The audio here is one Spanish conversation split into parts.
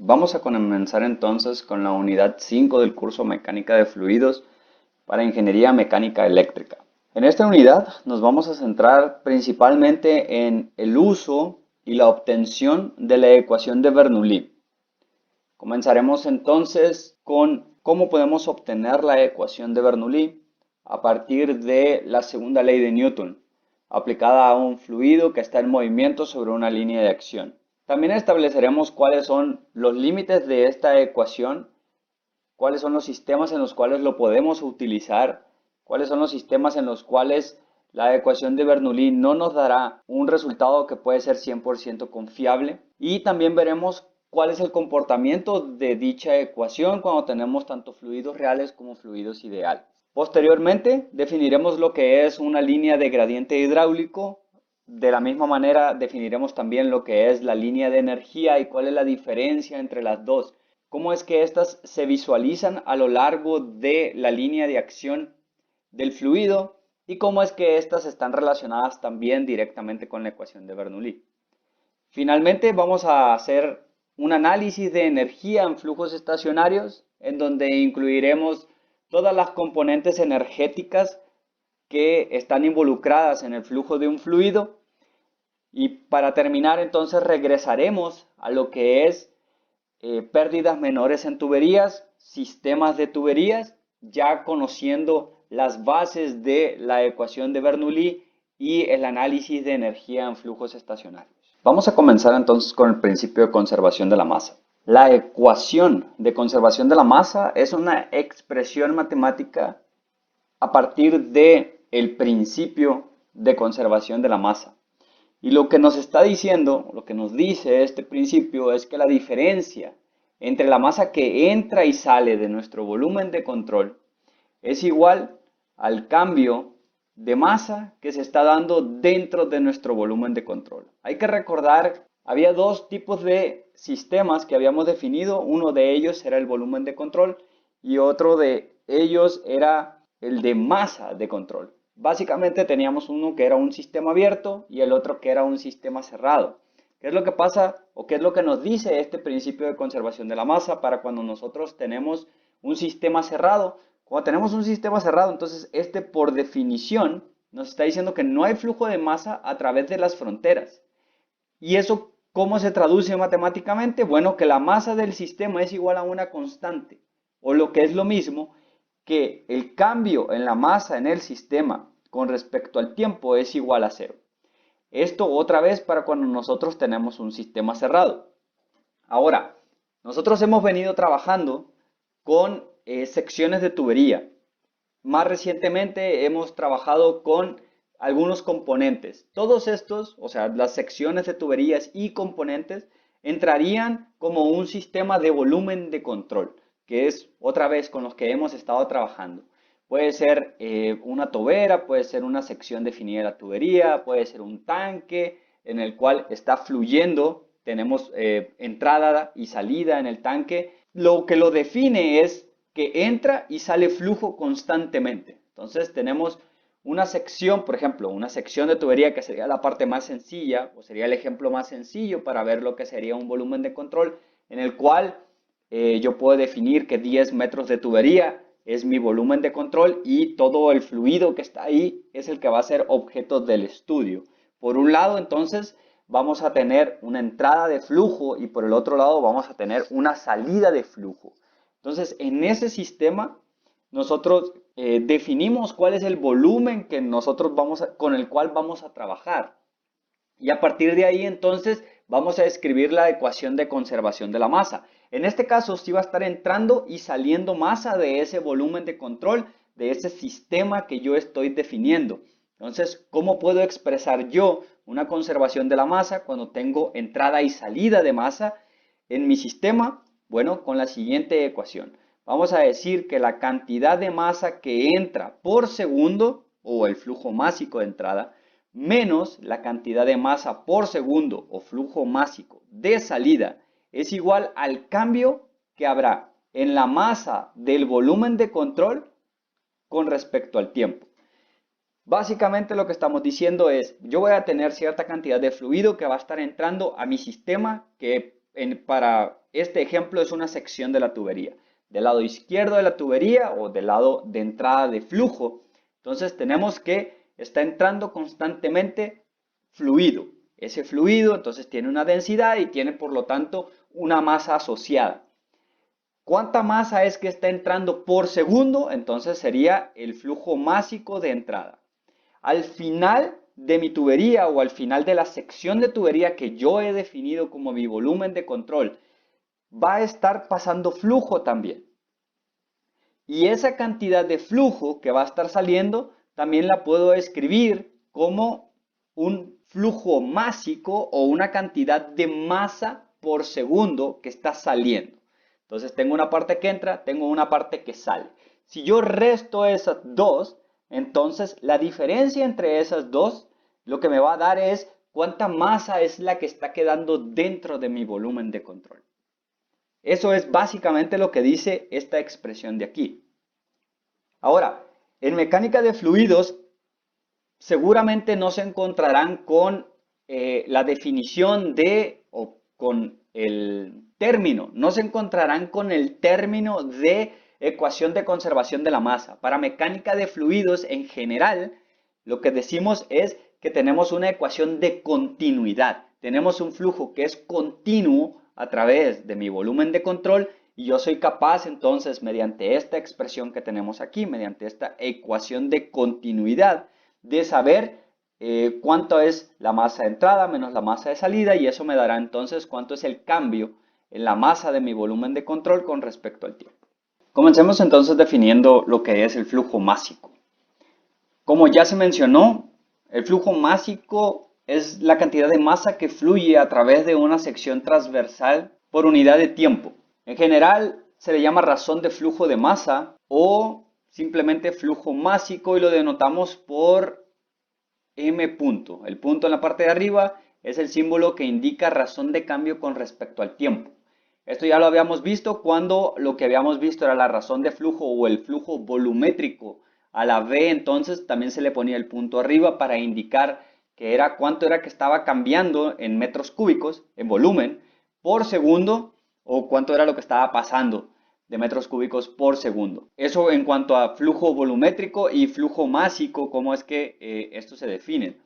Vamos a comenzar entonces con la unidad 5 del curso Mecánica de Fluidos para Ingeniería Mecánica Eléctrica. En esta unidad nos vamos a centrar principalmente en el uso y la obtención de la ecuación de Bernoulli. Comenzaremos entonces con cómo podemos obtener la ecuación de Bernoulli a partir de la segunda ley de Newton, aplicada a un fluido que está en movimiento sobre una línea de acción. También estableceremos cuáles son los límites de esta ecuación, cuáles son los sistemas en los cuales lo podemos utilizar, cuáles son los sistemas en los cuales la ecuación de Bernoulli no nos dará un resultado que puede ser 100% confiable, y también veremos cuál es el comportamiento de dicha ecuación cuando tenemos tanto fluidos reales como fluidos ideales. Posteriormente definiremos lo que es una línea de gradiente hidráulico. De la misma manera definiremos también lo que es la línea de energía y cuál es la diferencia entre las dos, cómo es que éstas se visualizan a lo largo de la línea de acción del fluido y cómo es que éstas están relacionadas también directamente con la ecuación de Bernoulli. Finalmente vamos a hacer un análisis de energía en flujos estacionarios, en donde incluiremos todas las componentes energéticas que están involucradas en el flujo de un fluido. Y para terminar, entonces regresaremos a lo que es pérdidas menores en tuberías, sistemas de tuberías, ya conociendo las bases de la ecuación de Bernoulli y el análisis de energía en flujos estacionarios. Vamos a comenzar entonces con el principio de conservación de la masa. La ecuación de conservación de la masa es una expresión matemática a partir del principio de conservación de la masa. Y lo que nos está diciendo, lo que nos dice este principio es que la diferencia entre la masa que entra y sale de nuestro volumen de control es igual al cambio de masa que se está dando dentro de nuestro volumen de control. Hay que recordar, había dos tipos de sistemas que habíamos definido. Uno de ellos era el volumen de control y otro de ellos era el de masa de control. Básicamente teníamos uno que era un sistema abierto y el otro que era un sistema cerrado. ¿Qué es lo que pasa o qué es lo que nos dice este principio de conservación de la masa para cuando nosotros tenemos un sistema cerrado? Cuando tenemos un sistema cerrado, entonces este por definición nos está diciendo que no hay flujo de masa a través de las fronteras. ¿Y eso cómo se traduce matemáticamente? Bueno, que la masa del sistema es igual a una constante, o lo que es lo mismo, que el cambio en la masa en el sistema con respecto al tiempo es igual a cero. Esto otra vez para cuando nosotros tenemos un sistema cerrado. Ahora, nosotros hemos venido trabajando con secciones de tubería. Más recientemente hemos trabajado con algunos componentes. Todos estos, o sea, las secciones de tuberías y componentes, entrarían como un sistema de volumen de control, que es otra vez con los que hemos estado trabajando. Puede ser una tobera, puede ser una sección definida de la tubería, puede ser un tanque en el cual está fluyendo, tenemos entrada y salida en el tanque. Lo que lo define es que entra y sale flujo constantemente. Entonces tenemos una sección, por ejemplo, una sección de tubería que sería la parte más sencilla, o sería el ejemplo más sencillo para ver lo que sería un volumen de control, en el cual yo puedo definir que 10 metros de tubería es mi volumen de control y todo el fluido que está ahí es el que va a ser objeto del estudio. Por un lado, entonces, vamos a tener una entrada de flujo y por el otro lado vamos a tener una salida de flujo. Entonces, en ese sistema, nosotros definimos cuál es el volumen que nosotros con el cual vamos a trabajar. Y a partir de ahí, entonces, vamos a escribir la ecuación de conservación de la masa. En este caso, sí va a estar entrando y saliendo masa de ese volumen de control, de ese sistema que yo estoy definiendo. Entonces, ¿cómo puedo expresar yo una conservación de la masa cuando tengo entrada y salida de masa en mi sistema? Bueno, con la siguiente ecuación. Vamos a decir que la cantidad de masa que entra por segundo, o el flujo másico de entrada, menos la cantidad de masa por segundo, o flujo másico de salida, es igual al cambio que habrá en la masa del volumen de control con respecto al tiempo. Básicamente lo que estamos diciendo es, yo voy a tener cierta cantidad de fluido que va a estar entrando a mi sistema, que para este ejemplo es una sección de la tubería. Del lado izquierdo de la tubería o del lado de entrada de flujo, entonces tenemos que está entrando constantemente fluido. Ese fluido entonces tiene una densidad y tiene por lo tanto una masa asociada. ¿Cuánta masa es que está entrando por segundo? Entonces sería el flujo másico de entrada. Al final de mi tubería o al final de la sección de tubería que yo he definido como mi volumen de control, va a estar pasando flujo también. Y esa cantidad de flujo que va a estar saliendo, también la puedo escribir como un flujo másico o una cantidad de masa por segundo que está saliendo. Entonces tengo una parte que entra, tengo una parte que sale. Si yo resto esas dos, entonces la diferencia entre esas dos, lo que me va a dar es cuánta masa es la que está quedando dentro de mi volumen de control. Eso es básicamente lo que dice esta expresión de aquí. Ahora, en mecánica de fluidos, seguramente no se encontrarán con la definición de, o con el término, no se encontrarán con el término de ecuación de conservación de la masa. Para mecánica de fluidos en general, lo que decimos es que tenemos una ecuación de continuidad. Tenemos un flujo que es continuo a través de mi volumen de control y yo soy capaz entonces, mediante esta expresión que tenemos aquí, mediante esta ecuación de continuidad, de saber cuánto es la masa de entrada menos la masa de salida y eso me dará entonces cuánto es el cambio en la masa de mi volumen de control con respecto al tiempo. Comencemos entonces definiendo lo que es el flujo másico. Como ya se mencionó, el flujo másico es la cantidad de masa que fluye a través de una sección transversal por unidad de tiempo. En general se le llama razón de flujo de masa o simplemente flujo másico y lo denotamos por M punto. El punto en la parte de arriba es el símbolo que indica razón de cambio con respecto al tiempo. Esto ya lo habíamos visto cuando lo que habíamos visto era la razón de flujo o el flujo volumétrico. A la V entonces también se le ponía el punto arriba para indicar que era cuánto era que estaba cambiando en metros cúbicos, en volumen, por segundo o cuánto era lo que estaba pasando de metros cúbicos por segundo. Eso en cuanto a flujo volumétrico y flujo másico, cómo es que esto se define.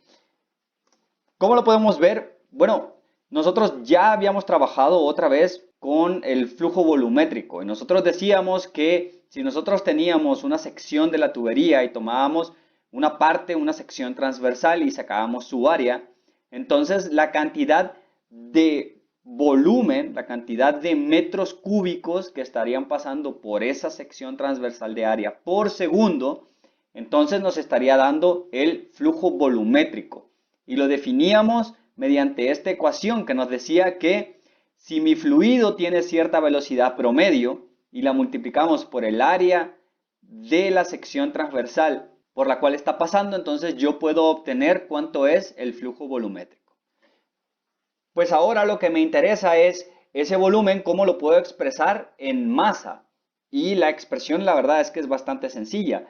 ¿Cómo lo podemos ver? Bueno, nosotros ya habíamos trabajado otra vez con el flujo volumétrico y nosotros decíamos que si nosotros teníamos una sección de la tubería y tomábamos una parte, una sección transversal y sacábamos su área, entonces la cantidad de volumen, la cantidad de metros cúbicos que estarían pasando por esa sección transversal de área por segundo, entonces nos estaría dando el flujo volumétrico. Y lo definíamos mediante esta ecuación que nos decía que si mi fluido tiene cierta velocidad promedio y la multiplicamos por el área de la sección transversal por la cual está pasando, entonces yo puedo obtener cuánto es el flujo volumétrico. Pues ahora lo que me interesa es ese volumen, cómo lo puedo expresar en masa. Y la expresión, la verdad es que es bastante sencilla.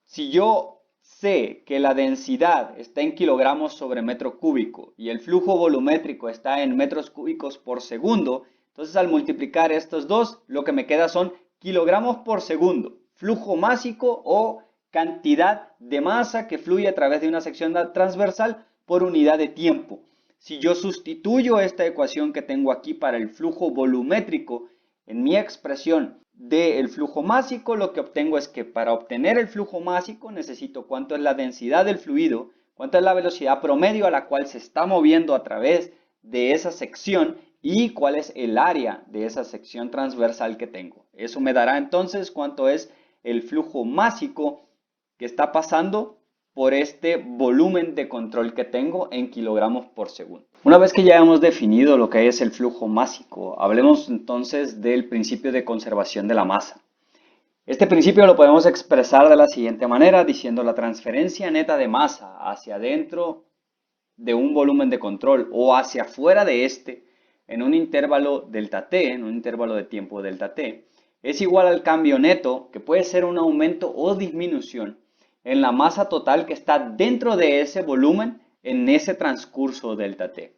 Si yo sé que la densidad está en kilogramos sobre metro cúbico y el flujo volumétrico está en metros cúbicos por segundo, entonces al multiplicar estos dos, lo que me queda son kilogramos por segundo, flujo másico o cantidad de masa que fluye a través de una sección transversal por unidad de tiempo. Si yo sustituyo esta ecuación que tengo aquí para el flujo volumétrico en mi expresión del flujo másico, lo que obtengo es que para obtener el flujo másico necesito cuánto es la densidad del fluido, cuánto es la velocidad promedio a la cual se está moviendo a través de esa sección y cuál es el área de esa sección transversal que tengo. Eso me dará entonces cuánto es el flujo másico que está pasando por este volumen de control que tengo en kilogramos por segundo. Una vez que ya hemos definido lo que es el flujo másico, hablemos entonces del principio de conservación de la masa. Este principio lo podemos expresar de la siguiente manera, diciendo la transferencia neta de masa hacia adentro de un volumen de control o hacia afuera de este en un intervalo delta t, en un intervalo de tiempo delta t, es igual al cambio neto, que puede ser un aumento o disminución en la masa total que está dentro de ese volumen en ese transcurso delta t.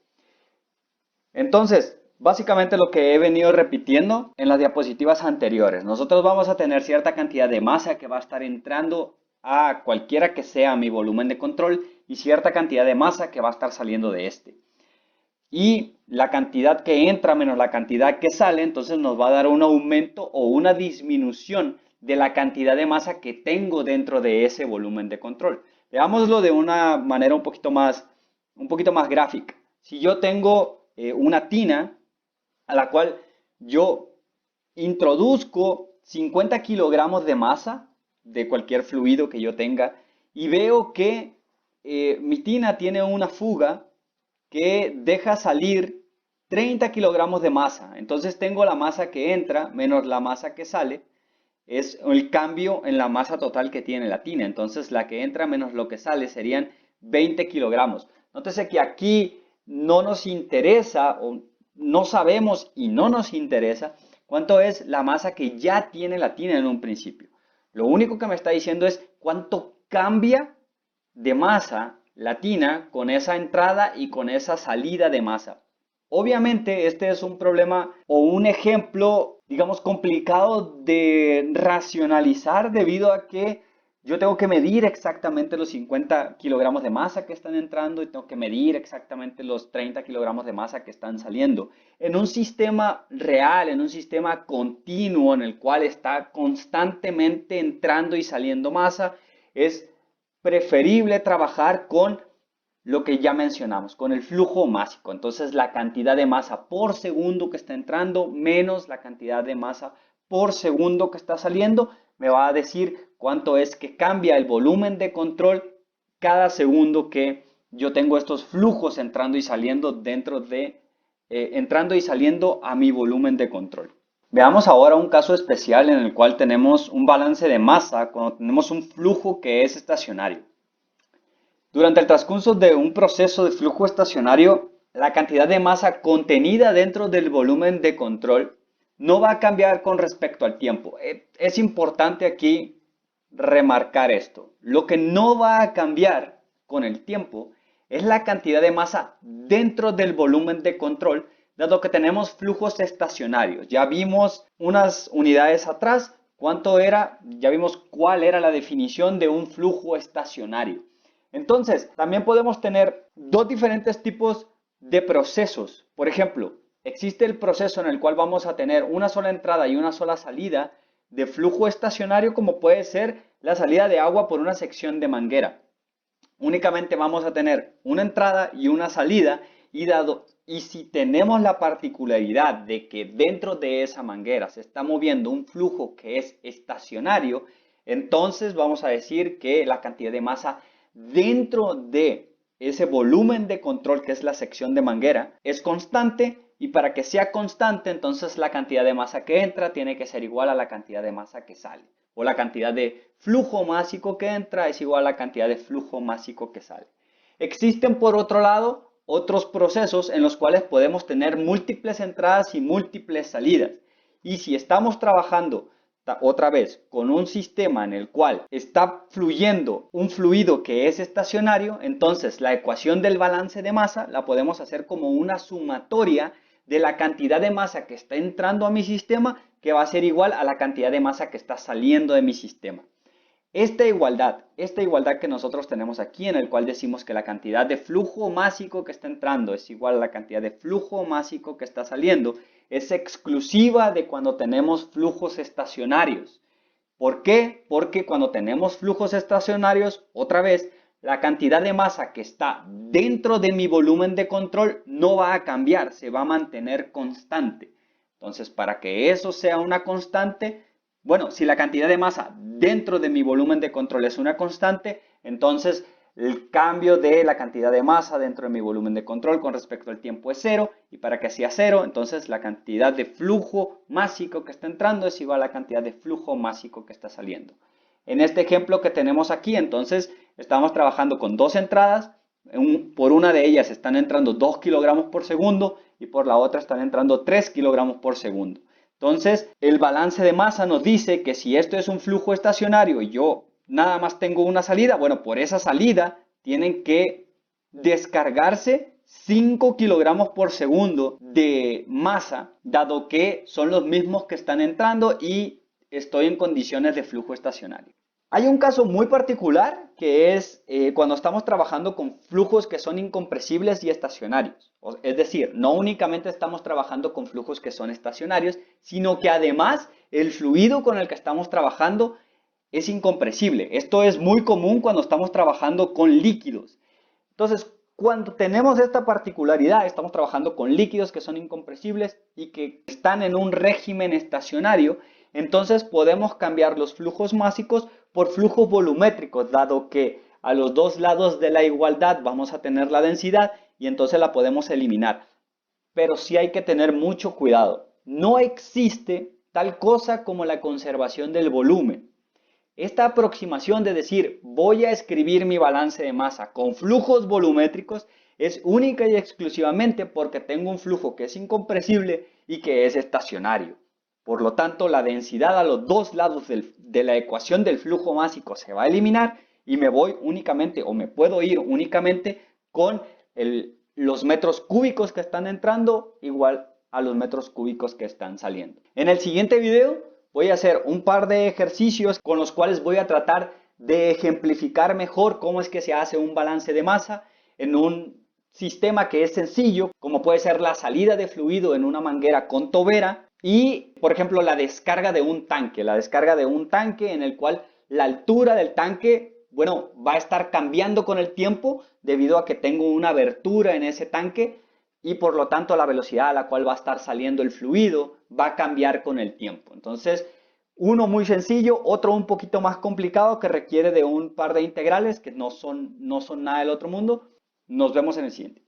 Entonces, básicamente lo que he venido repitiendo en las diapositivas anteriores. Nosotros vamos a tener cierta cantidad de masa que va a estar entrando a cualquiera que sea mi volumen de control y cierta cantidad de masa que va a estar saliendo de este. Y la cantidad que entra menos la cantidad que sale, entonces nos va a dar un aumento o una disminución de la cantidad de masa que tengo dentro de ese volumen de control. Veámoslo de una manera un poquito más gráfica. Si yo tengo una tina a la cual yo introduzco 50 kilogramos de masa de cualquier fluido que yo tenga y veo que mi tina tiene una fuga que deja salir 30 kilogramos de masa. Entonces tengo la masa que entra menos la masa que sale. Es el cambio en la masa total que tiene la tina. Entonces la que entra menos lo que sale serían 20 kilogramos. Nótese que aquí no nos interesa o no sabemos y no nos interesa cuánto es la masa que ya tiene la tina en un principio. Lo único que me está diciendo es cuánto cambia de masa la tina con esa entrada y con esa salida de masa. Obviamente este es un problema o un ejemplo, digamos, complicado de racionalizar debido a que yo tengo que medir exactamente los 50 kilogramos de masa que están entrando y tengo que medir exactamente los 30 kilogramos de masa que están saliendo. En un sistema real, en un sistema continuo en el cual está constantemente entrando y saliendo masa, es preferible trabajar con lo que ya mencionamos, con el flujo másico. Entonces la cantidad de masa por segundo que está entrando menos la cantidad de masa por segundo que está saliendo me va a decir cuánto es que cambia el volumen de control cada segundo que yo tengo estos flujos entrando y saliendo entrando y saliendo a mi volumen de control. Veamos ahora un caso especial en el cual tenemos un balance de masa cuando tenemos un flujo que es estacionario. Durante el transcurso de un proceso de flujo estacionario, la cantidad de masa contenida dentro del volumen de control no va a cambiar con respecto al tiempo. Es importante aquí remarcar esto. Lo que no va a cambiar con el tiempo es la cantidad de masa dentro del volumen de control, dado que tenemos flujos estacionarios. Ya vimos unas unidades atrás ya vimos cuál era la definición de un flujo estacionario. Entonces, también podemos tener dos diferentes tipos de procesos. Por ejemplo, existe el proceso en el cual vamos a tener una sola entrada y una sola salida de flujo estacionario, como puede ser la salida de agua por una sección de manguera. Únicamente vamos a tener una entrada y una salida y si tenemos la particularidad de que dentro de esa manguera se está moviendo un flujo que es estacionario, entonces vamos a decir que la cantidad de masa dentro de ese volumen de control que es la sección de manguera es constante, y para que sea constante entonces la cantidad de masa que entra tiene que ser igual a la cantidad de masa que sale, o la cantidad de flujo másico que entra es igual a la cantidad de flujo másico que sale. Existen por otro lado otros procesos en los cuales podemos tener múltiples entradas y múltiples salidas, y si estamos trabajando otra vez con un sistema en el cual está fluyendo un fluido que es estacionario, entonces la ecuación del balance de masa la podemos hacer como una sumatoria de la cantidad de masa que está entrando a mi sistema, que va a ser igual a la cantidad de masa que está saliendo de mi sistema. Esta igualdad que nosotros tenemos aquí, en el cual decimos que la cantidad de flujo másico que está entrando es igual a la cantidad de flujo másico que está saliendo, es exclusiva de cuando tenemos flujos estacionarios. ¿Por qué? Porque cuando tenemos flujos estacionarios, otra vez, la cantidad de masa que está dentro de mi volumen de control no va a cambiar, se va a mantener constante. Entonces, para que eso sea una constante, bueno, si la cantidad de masa dentro de mi volumen de control es una constante, entonces el cambio de la cantidad de masa dentro de mi volumen de control con respecto al tiempo es cero, y para que sea cero, entonces la cantidad de flujo másico que está entrando es igual a la cantidad de flujo másico que está saliendo. En este ejemplo que tenemos aquí, entonces estamos trabajando con dos entradas. Por una de ellas están entrando 2 kilogramos por segundo y por la otra están entrando 3 kilogramos por segundo. Entonces, el balance de masa nos dice que si esto es un flujo estacionario y yo nada más tengo una salida, bueno, por esa salida tienen que descargarse 5 kilogramos por segundo de masa, dado que son los mismos que están entrando y estoy en condiciones de flujo estacionario. Hay un caso muy particular que es cuando estamos trabajando con flujos que son incompresibles y estacionarios. Es decir, no únicamente estamos trabajando con flujos que son estacionarios, sino que además el fluido con el que estamos trabajando es incompresible. Esto es muy común cuando estamos trabajando con líquidos. Entonces, cuando tenemos esta particularidad, estamos trabajando con líquidos que son incompresibles y que están en un régimen estacionario, entonces podemos cambiar los flujos másicos por flujos volumétricos, dado que a los dos lados de la igualdad vamos a tener la densidad y entonces la podemos eliminar. Pero sí hay que tener mucho cuidado. No existe tal cosa como la conservación del volumen. Esta aproximación de decir voy a escribir mi balance de masa con flujos volumétricos es única y exclusivamente porque tengo un flujo que es incompresible y que es estacionario. Por lo tanto, la densidad a los dos lados de la ecuación del flujo másico se va a eliminar y me voy únicamente o me puedo ir únicamente con los metros cúbicos que están entrando igual a los metros cúbicos que están saliendo. En el siguiente video voy a hacer un par de ejercicios con los cuales voy a tratar de ejemplificar mejor cómo es que se hace un balance de masa en un sistema que es sencillo, como puede ser la salida de fluido en una manguera con tobera y, por ejemplo, la descarga de un tanque en el cual la altura del tanque, bueno, va a estar cambiando con el tiempo debido a que tengo una abertura en ese tanque y por lo tanto la velocidad a la cual va a estar saliendo el fluido va a cambiar con el tiempo. Entonces, uno muy sencillo, otro un poquito más complicado que requiere de un par de integrales que no son nada del otro mundo. Nos vemos en el siguiente.